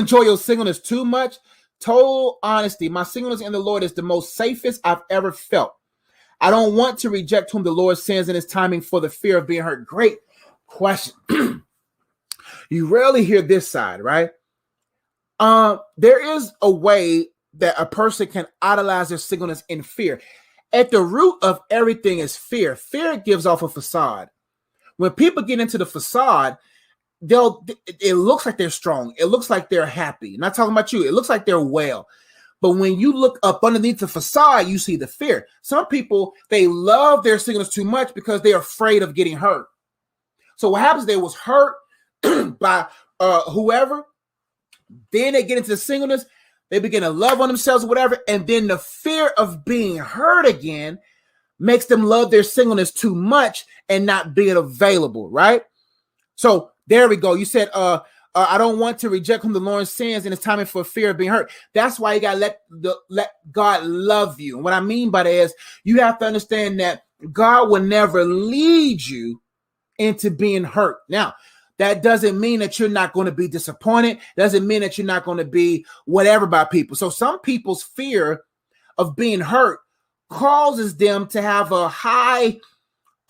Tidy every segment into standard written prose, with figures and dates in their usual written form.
enjoy your singleness too much. Total honesty, my singleness in the Lord is the most safest I've ever felt. I don't want to reject whom the Lord sends in his timing for the fear of being hurt. Great question. You rarely hear this side, right? There is a way that a person can idolize their singleness in fear. At the root of everything is fear. Fear gives off a facade. When people get into the facade, it looks like they're strong. It looks like they're happy. Not talking about you. It looks like they're well. But when you look up underneath the facade, you see the fear. Some people, they love their singleness too much because they're afraid of getting hurt. So what happens, they was hurt by whoever. Then they get into the singleness. They begin to love on themselves or whatever. And then the fear of being hurt again makes them love their singleness too much and not being available, right? So there we go. You said, I don't want to reject whom the Lord sends in his timing for fear of being hurt. That's why you got to let God love you. And what I mean by that is you have to understand that God will never lead you into being hurt. Now, that doesn't mean that you're not going to be disappointed. Doesn't mean that you're not going to be whatever by people. So some people's fear of being hurt causes them to have a high,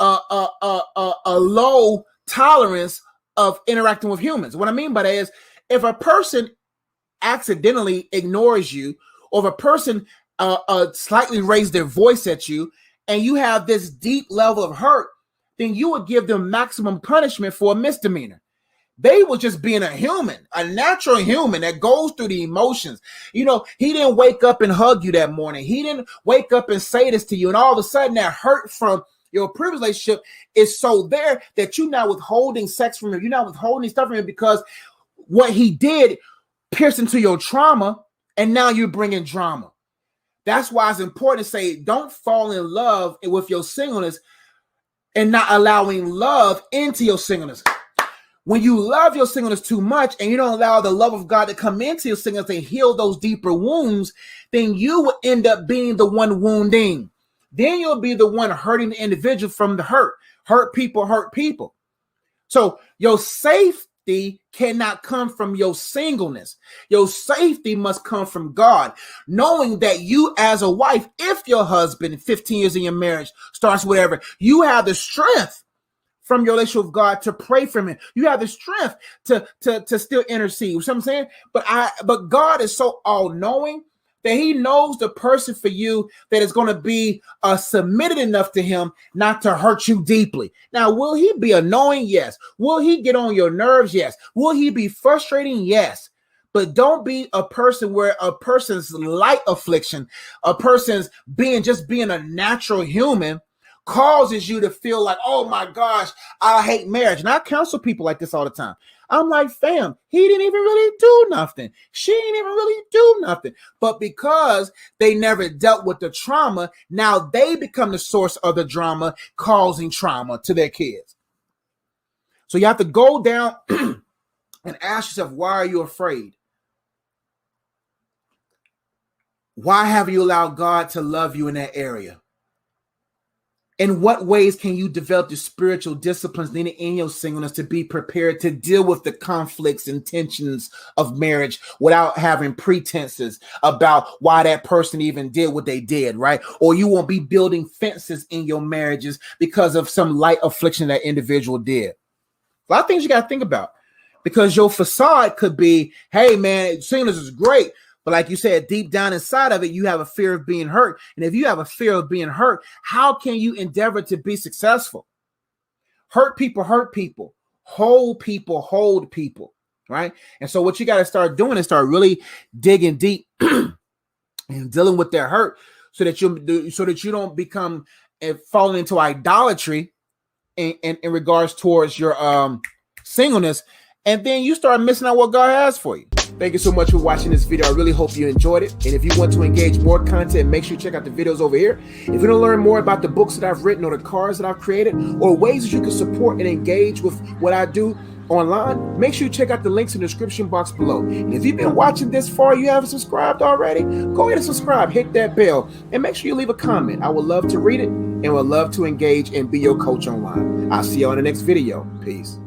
a low tolerance of interacting with humans. What I mean by that is if a person accidentally ignores you, or if a person slightly raises their voice at you, and you have this deep level of hurt, then you would give them maximum punishment for a misdemeanor. They were just being a human, a natural human that goes through the emotions. You know, he didn't wake up and hug you that morning. He didn't wake up and say this to you. And all of a sudden that hurt from your previous relationship is so there that you're not withholding sex from him. You're not withholding stuff from him because what he did pierced into your trauma, and now you're bringing drama. That's why it's important to say, don't fall in love with your singleness and not allowing love into your singleness. When you love your singleness too much and you don't allow the love of God to come into your singleness and heal those deeper wounds, then you will end up being the one wounding. Then you'll be the one hurting the individual from the hurt. Hurt people hurt people. So your safety cannot come from your singleness. Your safety must come from God, knowing that you as a wife, if your husband 15 years in your marriage starts whatever, you have the strength from your relationship with God to pray for him. You have the strength to still intercede. You know what I'm saying? But God is so all-knowing that he knows the person for you that is going to be submitted enough to him not to hurt you deeply. Now, will he be annoying? Yes. Will he get on your nerves? Yes. Will he be frustrating? Yes. But don't be a person where a person's light affliction, a person's being a natural human causes you to feel like, oh my gosh, I hate marriage. And I counsel people like this all the time. I'm like, fam, he didn't even really do nothing. She didn't even really do nothing. But because they never dealt with the trauma, now they become the source of the drama, causing trauma to their kids. So you have to go down and ask yourself, why are you afraid? Why have you allowed God to love you in that area? In what ways can you develop the spiritual disciplines needed in your singleness to be prepared to deal with the conflicts and tensions of marriage without having pretenses about why that person even did what they did, right? Or you won't be building fences in your marriages because of some light affliction that individual did. A lot of things you got to think about, because your facade could be, hey, man, singleness is great. But like you said, deep down inside of it, you have a fear of being hurt. And if you have a fear of being hurt, how can you endeavor to be successful? Hurt people, hold people, right? And so what you got to start doing is start really digging deep and dealing with their hurt so that you don't become falling into idolatry in regards towards your singleness. And then you start missing out what God has for you. Thank you so much for watching this video. I really hope you enjoyed it. And if you want to engage more content, make sure you check out the videos over here. If you want to learn more about the books that I've written or the cards that I've created or ways that you can support and engage with what I do online, make sure you check out the links in the description box below. And if you've been watching this far, you haven't subscribed already, go ahead and subscribe, hit that bell, and make sure you leave a comment. I would love to read it and would love to engage and be your coach online. I'll see you on the next video. Peace.